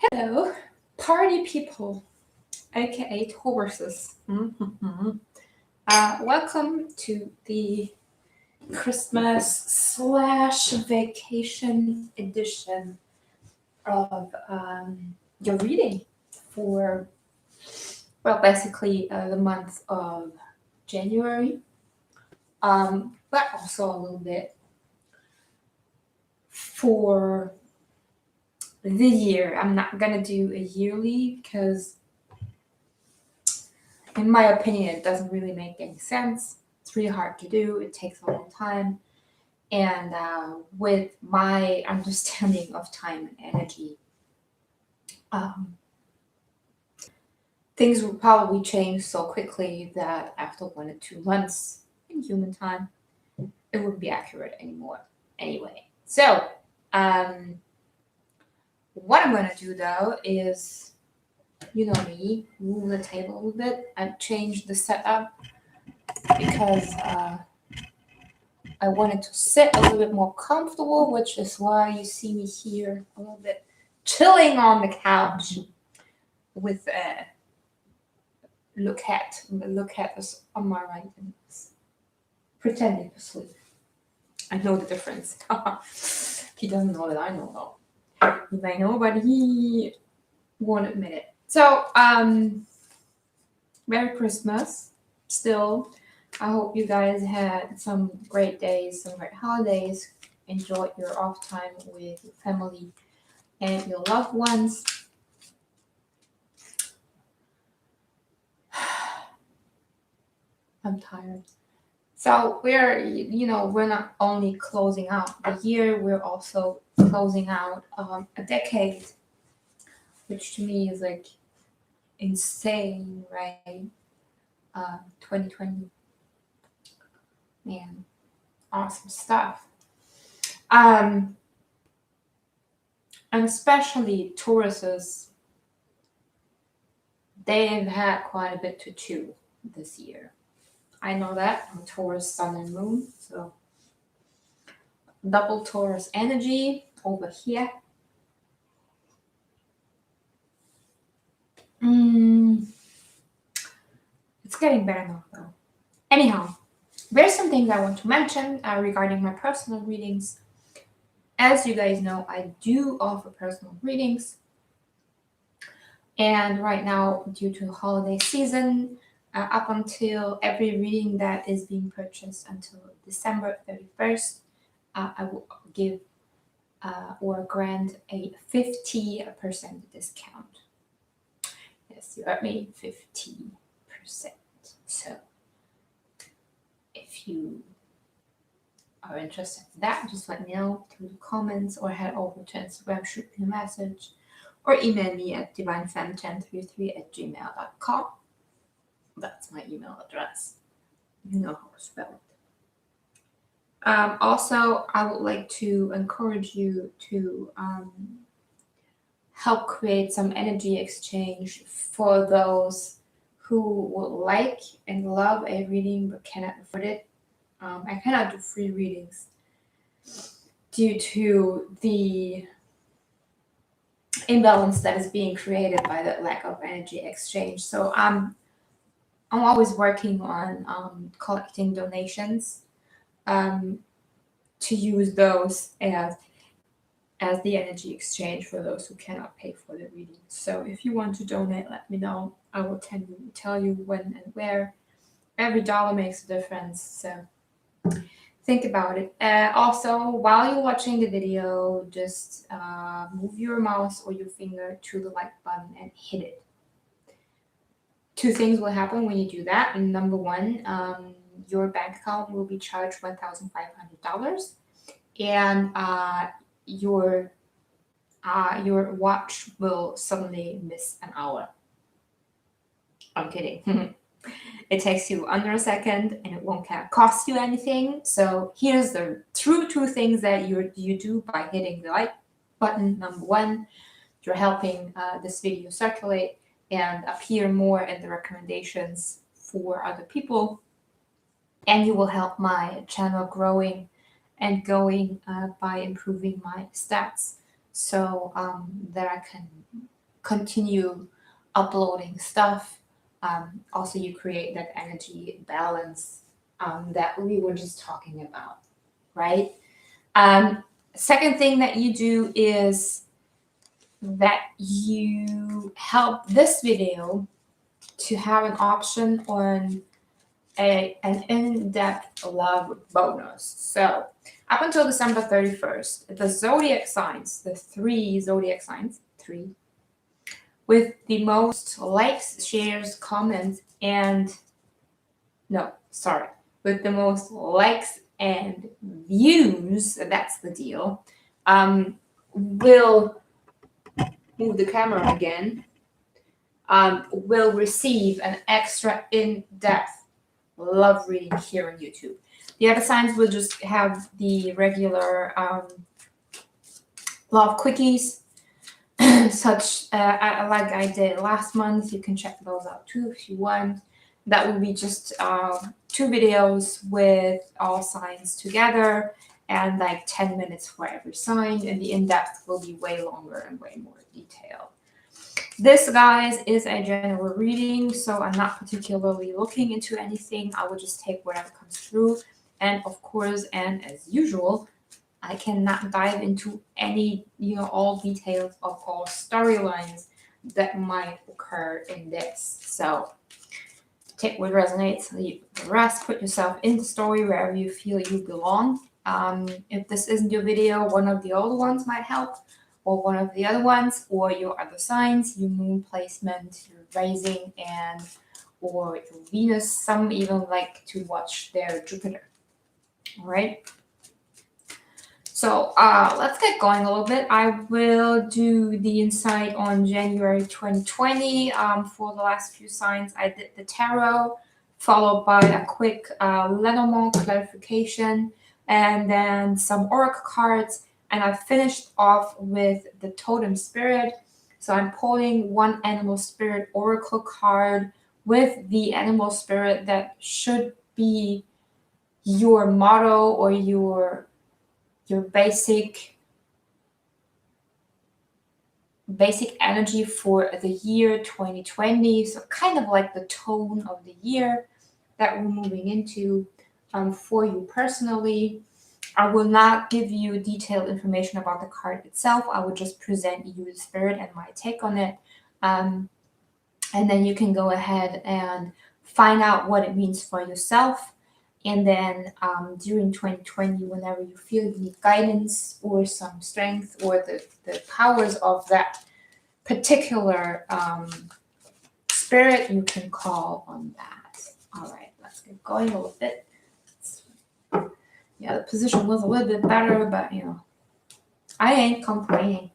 Hello, party people, aka Tauruses. Welcome to the Christmas slash vacation edition of your reading for, well, basically the month of January, but also a little bit for the year. I'm not gonna do a yearly because in my opinion, it doesn't really make any sense. It's really hard to do. It takes a long time. And with my understanding of time and energy, things will probably change so quickly that after 1 or 2 months in human time, it wouldn't be accurate anymore. Anyway, so what I'm going to do though is, you know me, move the table a little bit. I've changed the setup because I wanted to sit a little bit more comfortable, which is why you see me here a little bit chilling on the couch with a look at us on my right and pretending to sleep. I know the difference. He doesn't know that I know though. He may know, but he won't admit it. So, Merry Christmas still. I hope you guys had some great days, some great holidays. Enjoyed your off time with your family and your loved ones. I'm tired. So we're not only closing out the year, we're also closing out a decade, which to me is like insane, right? 2020. Man, awesome stuff. And especially Tauruses, they've had quite a bit to chew this year. I know that. I'm Taurus Sun and Moon, so double Taurus energy over here. It's getting better now, though. Anyhow, there's some things I want to mention regarding my personal readings. As you guys know, I do offer personal readings. And right now, due to holiday season, up until every reading that is being purchased until December 31st, I will give or grant a 50% discount. Yes, you heard me, 50%. So if you are interested in that, just let me know through the comments or head over to Instagram, shoot me a message, or email me at DIVINATION1033@gmail.com. That's my email address. You know how to spell it. Also, I would like to encourage you to help create some energy exchange for those who would like and love a reading but cannot afford it. I cannot do free readings due to the imbalance that is being created by the lack of energy exchange. So I'm always working on collecting donations to use those as the energy exchange for those who cannot pay for the reading. So if you want to donate, let me know. I will tell you when and where. Every dollar makes a difference, so think about it. Also, while you're watching the video, just move your mouse or your finger to the like button and hit it. 2 things will happen when you do that. And number one, your bank account will be charged $1,500, and your watch will suddenly miss an hour. I'm kidding. It takes you under a second and it won't cost you anything. So here's the two things that you do by hitting the like button. Number one, you're helping this video circulate and appear more in the recommendations for other people. And you will help my channel growing and going by improving my stats. so that I can continue uploading stuff. Also, you create that energy balance that we were just talking about, right? Second thing that you do is that you help this video to have an option on an in-depth love bonus. So up until December 31st, the zodiac signs, the 3 zodiac signs, 3, with the most likes, shares, comments, and with the most likes and views, that's the deal, will move the camera again, will receive an extra in-depth love reading here on YouTube. The other signs will just have the regular love quickies, such like I did last month. You can check those out too if you want. That will be just 2 videos with all signs together and like 10 minutes for every sign, and the in-depth will be way longer and way more detailed. This, guys, is a general reading, so I'm not particularly looking into anything. I will just take whatever comes through. And of course, and as usual, I cannot dive into any, all details of all storylines that might occur in this. So take what resonates, leave the rest, put yourself in the story wherever you feel you belong. If this isn't your video, one of the older ones might help, or one of the other ones, or your other signs, your moon placement, your rising, and or your Venus. Some even like to watch their Jupiter. All right. So let's get going a little bit. I will do the insight on January 2020. For the last few signs, I did the tarot, followed by a quick lenormand clarification, and then some oracle cards. And I finished off with the totem spirit. So I'm pulling one animal spirit oracle card with the animal spirit that should be your motto or your basic energy for the year 2020. So kind of like the tone of the year that we're moving into for you personally. I will not give you detailed information about the card itself. I will just present you the spirit and my take on it. And then you can go ahead and find out what it means for yourself. And then during 2020, whenever you feel you need guidance or some strength or the powers of that particular spirit, you can call on that. All right, let's get going a little bit. Yeah, the position was a little bit better, but I ain't complaining.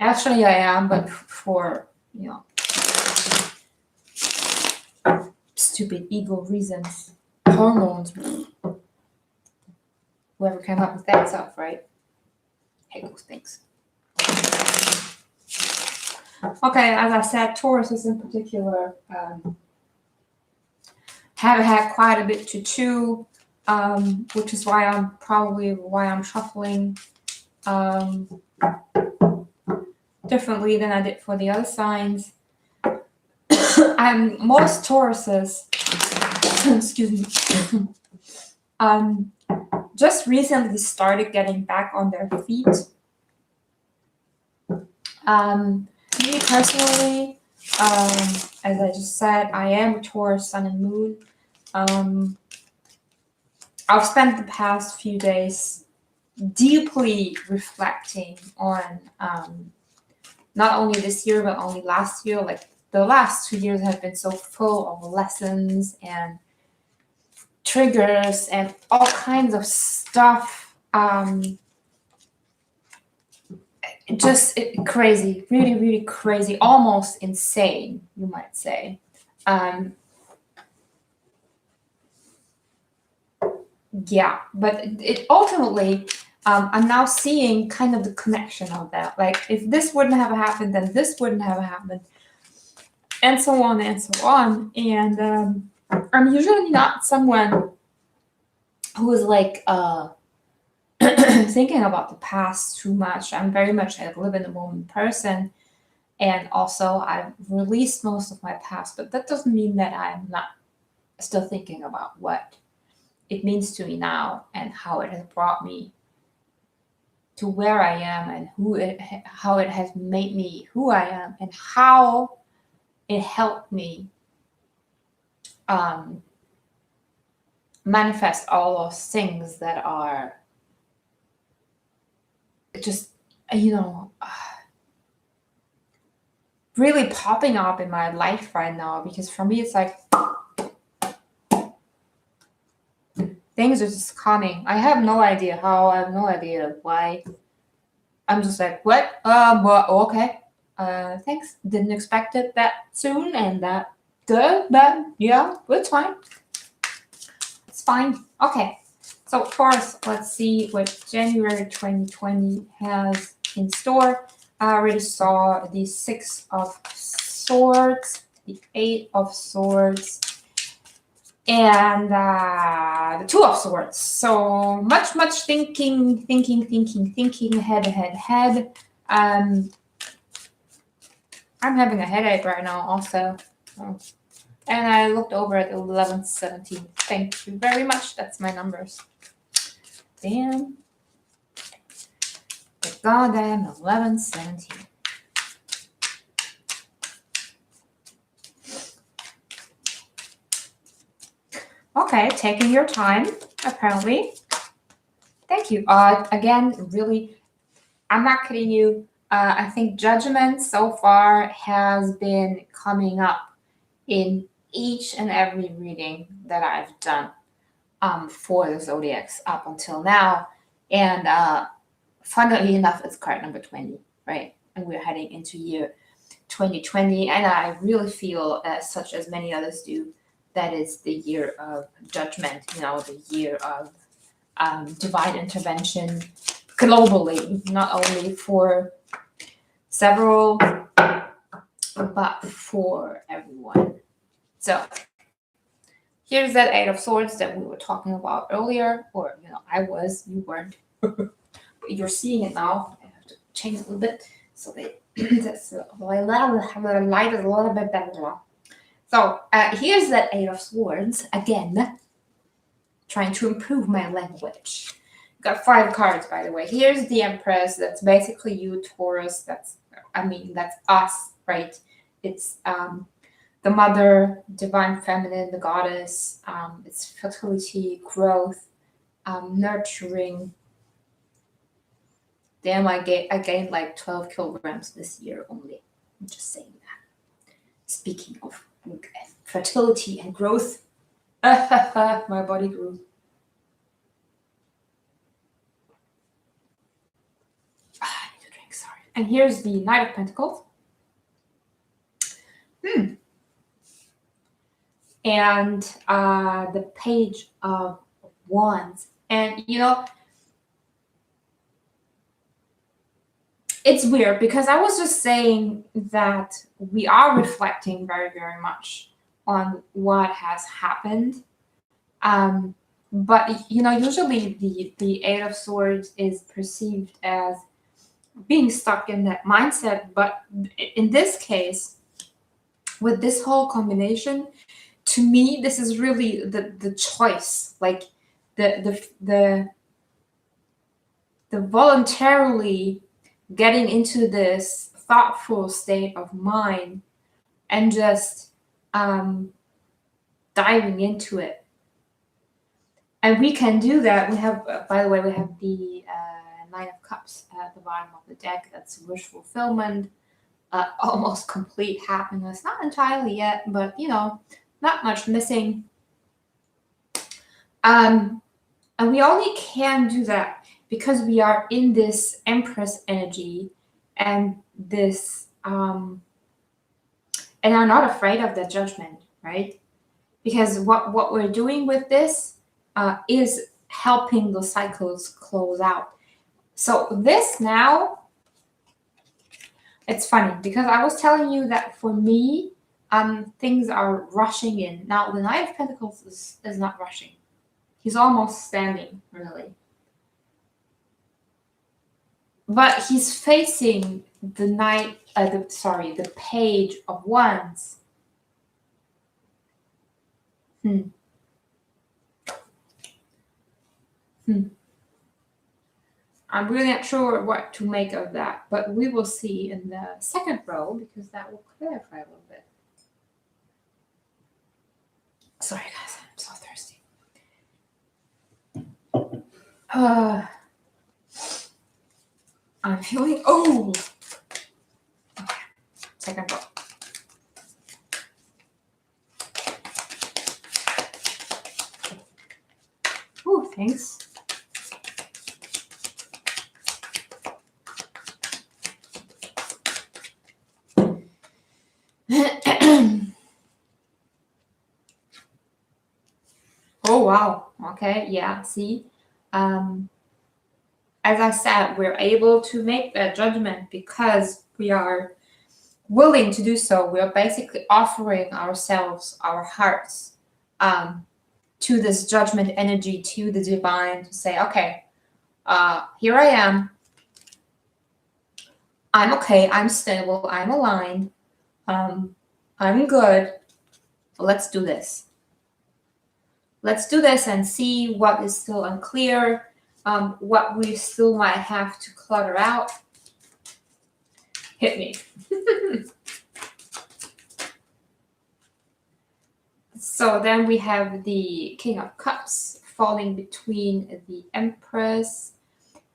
Actually, I am, but for stupid ego reasons, hormones. Whoever came up with that stuff, right? Hey, those things. Okay, as I said, Tauruses in particular have had quite a bit to chew. Which is why I'm shuffling differently than I did for the other signs. Most Tauruses, excuse me, just recently started getting back on their feet. Me personally, as I just said, I am a Taurus sun and moon. I've spent the past few days deeply reflecting on not only this year, but only last year. Like the last 2 years have been so full of lessons and triggers and all kinds of stuff. Just crazy, really, really crazy, almost insane, you might say. Yeah, but it ultimately, I'm now seeing kind of the connection of that. Like, if this wouldn't have happened, then this wouldn't have happened, and so on and so on. And I'm usually not someone who is like thinking about the past too much. I'm very much a live in the moment person. And also, I've released most of my past, but that doesn't mean that I'm not still thinking about what it means to me now and how it has brought me to where I am and how it has made me who I am and how it helped me manifest all those things that are just, really popping up in my life right now. Because for me, it's like things are just coming. I have no idea how. I have no idea why. I'm just like, what? Well, okay. Thanks. Didn't expect it that soon and that good, but yeah, it's fine. It's fine. Okay. So Taurus, let's see what January 2020 has in store. I already saw the 6 of Swords, the 8 of Swords, and the 2 of Swords. So much thinking, head. I'm having a headache right now also. And I looked over at 11, 17. Thank you very much. That's my numbers. Damn. The goddamn 11, 17. Okay, taking your time, apparently. Thank you. Again, really, I'm not kidding you. I think judgment so far has been coming up in each and every reading that I've done for the zodiacs up until now. And funnily enough, it's card number 20, right? And we're heading into year 2020. And I really feel, such as many others do, that is the year of judgment, the year of divine intervention globally, not only for several, but for everyone. So here's that 8 of Swords that we were talking about earlier, or you weren't. You're seeing it now. I have to change it a little bit so that the light is a little bit better. So here's that 8 of Swords again, trying to improve my language. Got 5 cards, by the way. Here's the Empress. That's basically you, Taurus. That's us, right? It's the mother, divine feminine, the goddess. It's fertility, growth, nurturing. Damn, I gained like 12 kilograms this year only. I'm just saying that. Speaking of fertility and growth, my body grew. I need to drink, sorry. And here's the Knight of Pentacles. And the Page of Wands. And it's weird because I was just saying that we are reflecting very, very much on what has happened. But usually the 8 of Swords is perceived as being stuck in that mindset. But in this case, with this whole combination, to me, this is really the choice, like the voluntarily getting into this thoughtful state of mind and just diving into it. And we can do that. We have, by the way, we have the Nine of Cups at the bottom of the deck. That's wish fulfillment, almost complete happiness. Not entirely yet, but not much missing. And we only can do that because we are in this Empress energy and this and are not afraid of the judgment, right? Because what we're doing with this is helping the cycles close out. So this now, it's funny because I was telling you that for me, things are rushing in. Now the Knight of Pentacles is not rushing. He's almost standing, really. But he's facing the knight, the page of wands. I'm really not sure what to make of that, but we will see in the second row because that will clarify a little bit. Sorry guys, I'm so thirsty. I'm feeling old. Okay, second row. Oh, thanks. Oh, wow. Okay, yeah, see? As I said, we're able to make that judgment because we are willing to do so. We are basically offering ourselves, our hearts, to this judgment energy, to the divine, to say, okay, here I am. I'm okay. I'm stable. I'm aligned. I'm good. Let's do this. Let's do this and see what is still unclear, what we still might have to clutter out. Hit me. So then we have the King of Cups falling between the Empress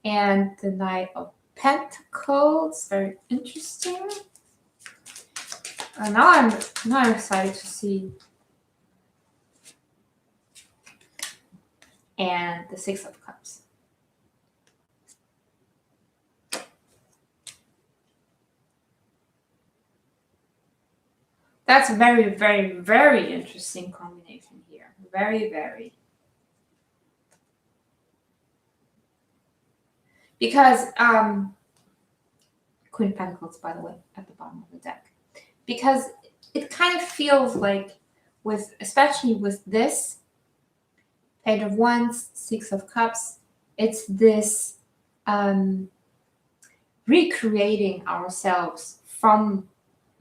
and the Knight of Pentacles. Very interesting. Now I'm excited to see. And the Six of Cups. That's a very, very, very interesting combination here. Very, very. Because, Queen of Pentacles, by the way, at the bottom of the deck. Because it kind of feels like, especially with this, Page of Wands, Six of Cups, it's this recreating ourselves from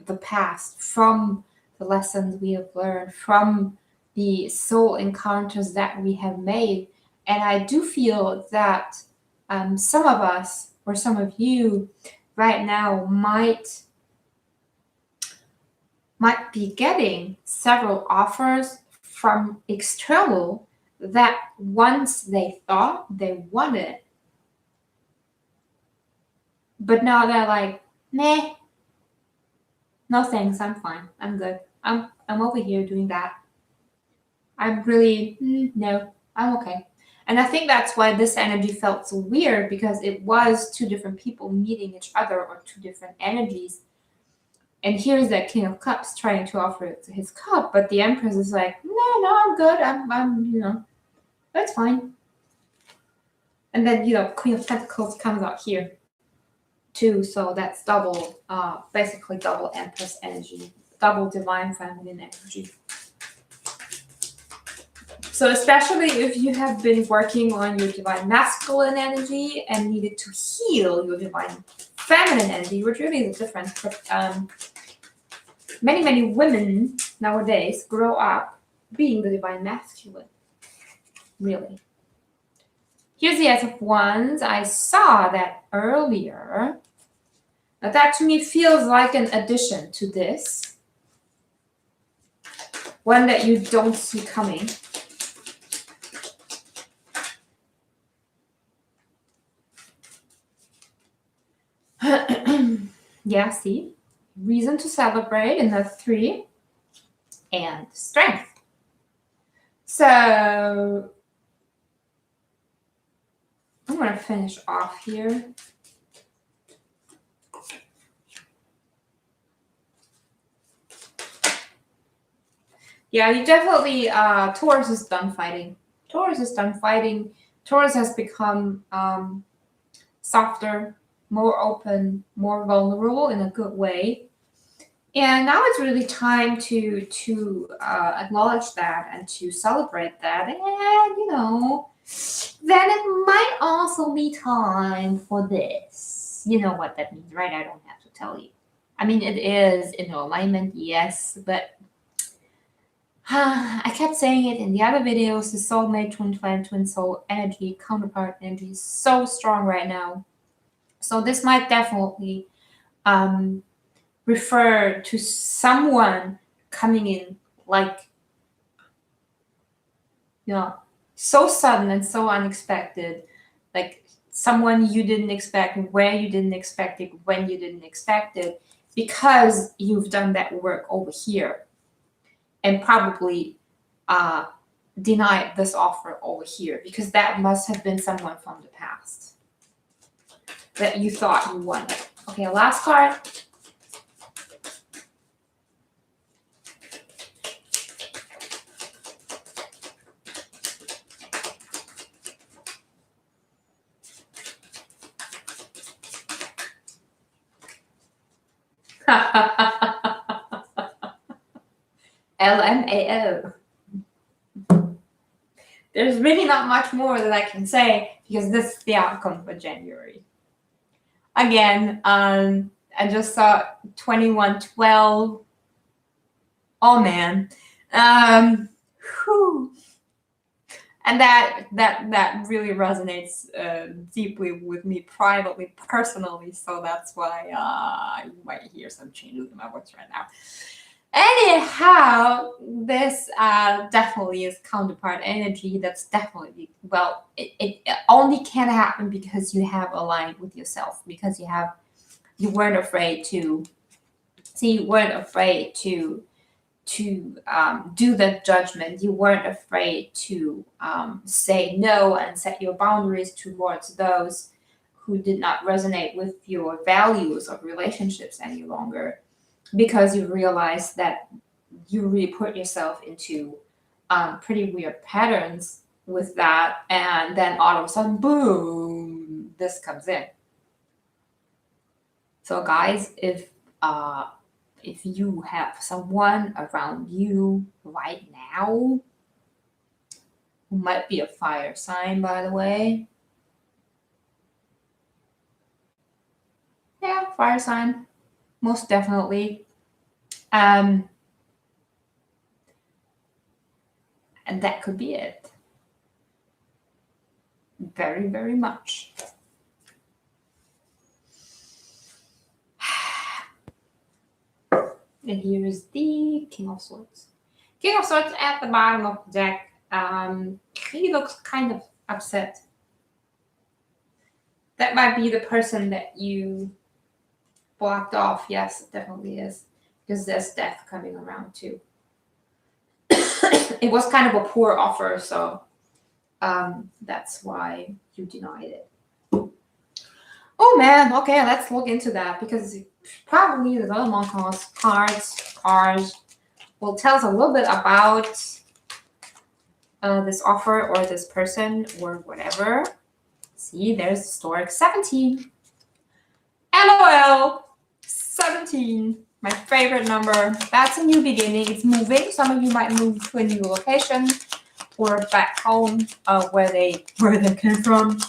the past, from the lessons we have learned, from the soul encounters that we have made. And I do feel that some of us, or some of you right now, might be getting several offers from external that once they thought they wanted, but now they're like, nah, no thanks, I'm fine, I'm good. I'm over here doing that. I'm really, no, I'm okay. And I think that's why this energy felt so weird, because it was two different people meeting each other, or two different energies. And here's that King of Cups trying to offer his cup, but the Empress is like, no, I'm good. I'm that's fine. And then, Queen of Pentacles comes out here too. So that's double, basically double Empress energy, double divine feminine energy. So especially if you have been working on your divine masculine energy and needed to heal your divine feminine energy, which really is different. But many women nowadays grow up being the divine masculine. Really. Here's the Ace of Wands. I saw that earlier. Now that to me feels like an addition to this. One that you don't see coming. Yeah, see? Reason to celebrate in the 3. And strength. So I'm going to finish off here. Yeah, you definitely, Taurus is done fighting. Taurus is done fighting. Taurus has become softer, more open, more vulnerable in a good way. And now it's really time to acknowledge that and to celebrate that. And, then it might also be time for this. You know what that means, right? I don't have to tell you. I mean, it is in alignment, yes, but I kept saying it in the other videos, the soulmate, twin flame, twin soul energy, counterpart energy is so strong right now. So this might definitely refer to someone coming in like, you know, so sudden and so unexpected, like someone you didn't expect, where you didn't expect it, when you didn't expect it, because you've done that work over here and probably denied this offer over here, because that must have been someone from the past that you thought you wanted. Okay, last card. LMAO. There's really not much more that I can say because this is the outcome for January. Again, I just saw 2112. Oh man. Whew. And that really resonates deeply with me privately, personally. So that's why you might hear some changes in my voice right now. Anyhow, this definitely is counterpart energy. That's definitely, well, it only can happen because you have aligned with yourself, because you weren't afraid to do that judgment. You weren't afraid to say no and set your boundaries towards those who did not resonate with your values of relationships any longer, because you realize that you really put yourself into pretty weird patterns with that, and then all of a sudden, boom, this comes in. So guys, if you have someone around you right now who might be a fire sign, by the way. Yeah, fire sign, most definitely. And that could be it. Very, very much. And here is the King of Swords. King of Swords at the bottom of the deck. He looks kind of upset. That might be the person that you blocked off. Yes, it definitely is. Because there's death coming around too. It was kind of a poor offer, so that's why you denied it. Oh man, okay, let's look into that, because probably the lenormand cards will tell us a little bit about this offer or this person or whatever. See, there's historic 17. LOL, 17. My favorite number. That's a new beginning. It's moving. Some of you might move to a new location or back home where they came from.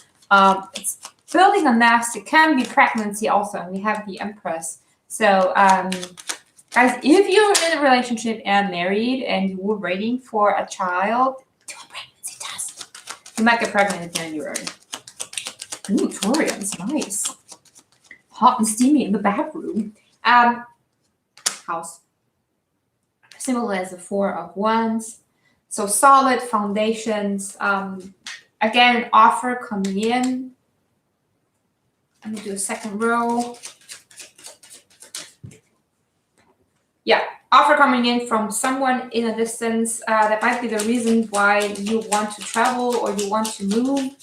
It's building a nest. It can be pregnancy also. And we have the Empress. So guys, if you're in a relationship and married and you were waiting for a child, do a pregnancy test. You might get pregnant in January. Ooh, Taurians, nice. Hot and steamy in the bathroom. House. Similar as the Four of Wands. So solid foundations. Again, offer coming in. Let me do a second row. Yeah, offer coming in from someone in a distance. That might be the reason why you want to travel or you want to move,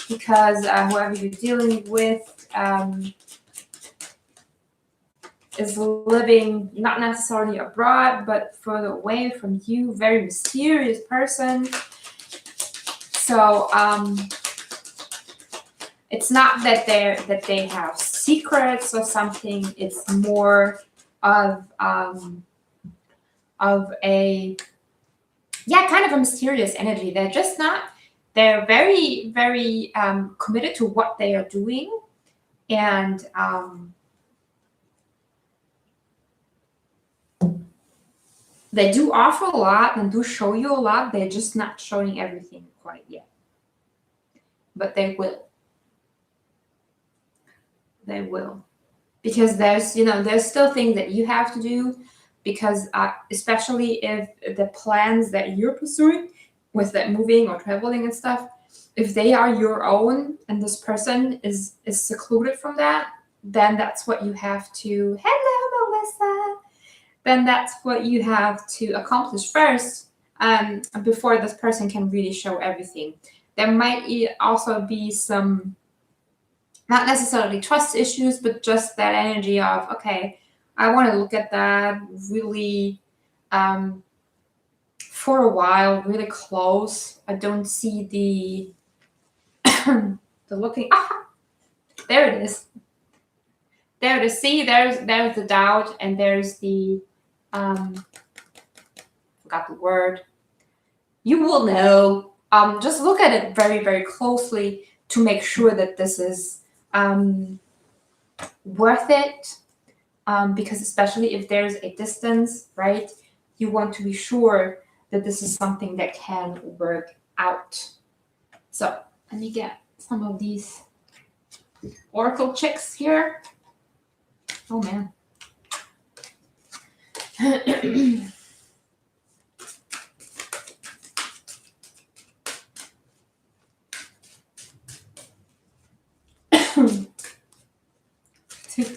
because whoever you're dealing with is living not necessarily abroad, but further away from you. Very mysterious person. So it's not that they have secrets or something. It's more of a kind of a mysterious energy. They're just not. They're very, very committed to what they are doing, And they do offer a lot and do show you a lot. They're just not showing everything quite yet. But they will. They will. Because there's, you know, there's still things that you have to do, because especially if the plans that you're pursuing with that moving or traveling and stuff, if they are your own and this person is secluded from that, then that's what you have to, hello Melissa, then that's what you have to accomplish first, before this person can really show everything. There might also be some, not necessarily trust issues, but just that energy of, okay, I want to look at that really for a while, really close. I don't see the the looking. Ah, there it is. There it is. See, there's the doubt, and there's the forgot the word. You will know. Just look at it very, very closely to make sure that this is worth it. Because especially if there's a distance, right, you want to be sure that this is something that can work out. So let me get some of these oracle chicks here. Oh man.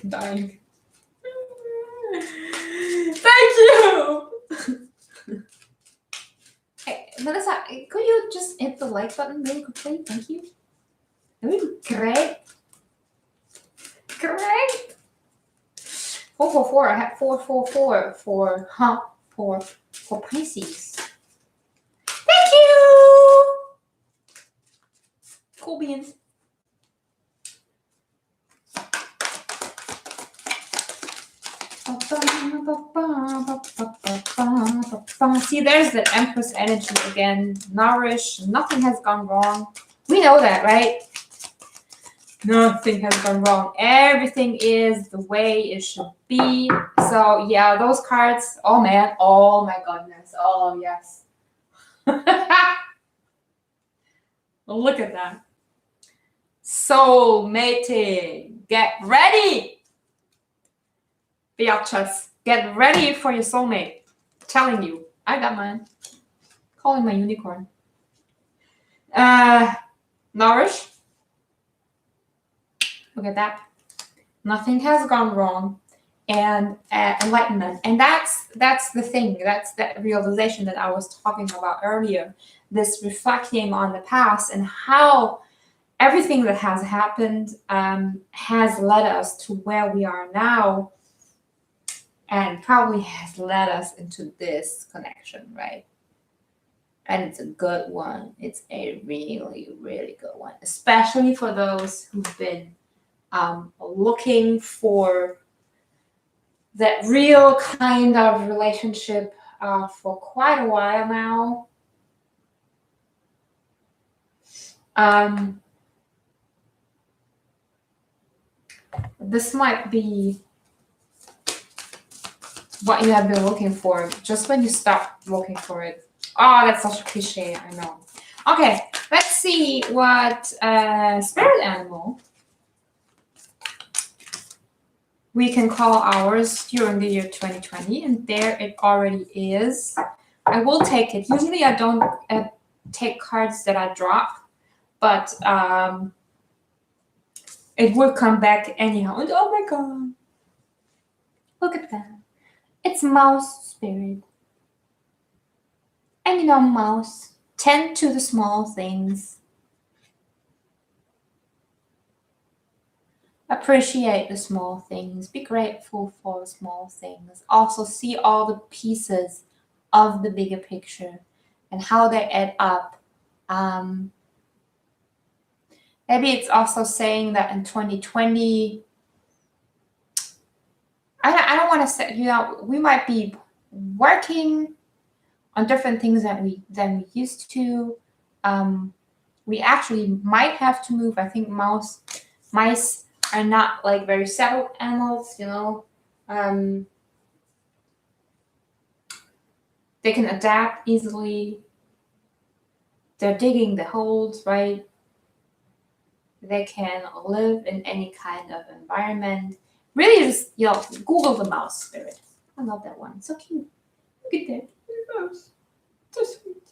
Dying. Thank you. Hey, Melissa, could you just hit the like button really quickly? Thank you. That would be great. Great. 444. I have 444 for Pisces. Thank you. Cool beans. See, there's the Empress energy again. Nourish. Nothing has gone wrong. We know that, right? Nothing has gone wrong. Everything is the way it should be. So yeah, those cards. Oh man. Oh my goodness. Oh yes. Look at that. Soul mating. Get ready. Biatches, get ready for your soulmate. Telling you, I got mine. Calling my unicorn. Nourish. Look at that. Nothing has gone wrong. And enlightenment. And that's the thing. That's that realization that I was talking about earlier. This reflecting on the past and how everything that has happened has led us to where we are now. And probably has led us into this connection, right? And it's a good one. It's a really, really good one, especially for those who've been looking for that real kind of relationship for quite a while now. This might be what you have been looking for, just when you stop looking for it. Oh, that's such a cliche, I know. Okay, let's see what spirit animal we can call ours during the year 2020, and there it already is. I will take it. Usually I don't take cards that I drop, but it will come back anyhow. And oh my god, look at that. It's mouse spirit. And you know, mouse, tend to the small things. Appreciate the small things. Be grateful for the small things. Also see all the pieces of the bigger picture and how they add up. Maybe it's also saying that in 2020, I don't want to say, you know, we might be working on different things than we used to. We actually might have to move. I think mice are not like very settled animals, you know. They can adapt easily. They're digging the holes, right? They can live in any kind of environment. Really, just, you know, Google the mouse spirit. I love that one. So cute. Look at that. Mouse. So sweet.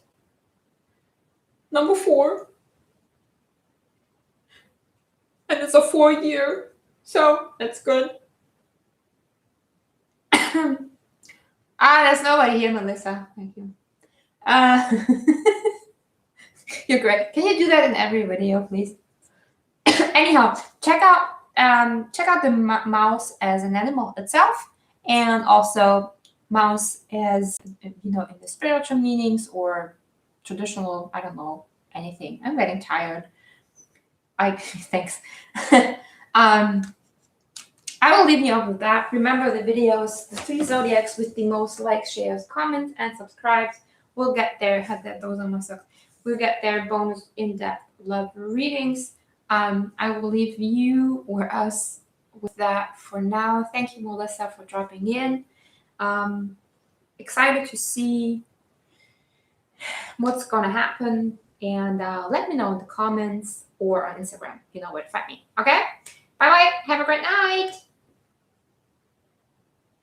Number 4. And it's a 4-year. So that's good. There's nobody here, Melissa. Thank you. You're great. Can you do that in every video, please? Anyhow, check out the mouse as an animal itself, and also mouse as, you know, in the spiritual meanings or traditional, I don't know, anything. I'm getting tired. Thanks. I will leave you off with that. Remember the videos, the 3 zodiacs with the most likes, shares, comments, and subscribes. We'll get there. Had that those on my socks. We'll get there. Bonus in-depth love readings. I will leave you or us with that for now. Thank you, Melissa, for dropping in. Excited to see what's gonna happen, and let me know in the comments or on Instagram. You know where to find me. Okay? Bye-bye. Have a great night.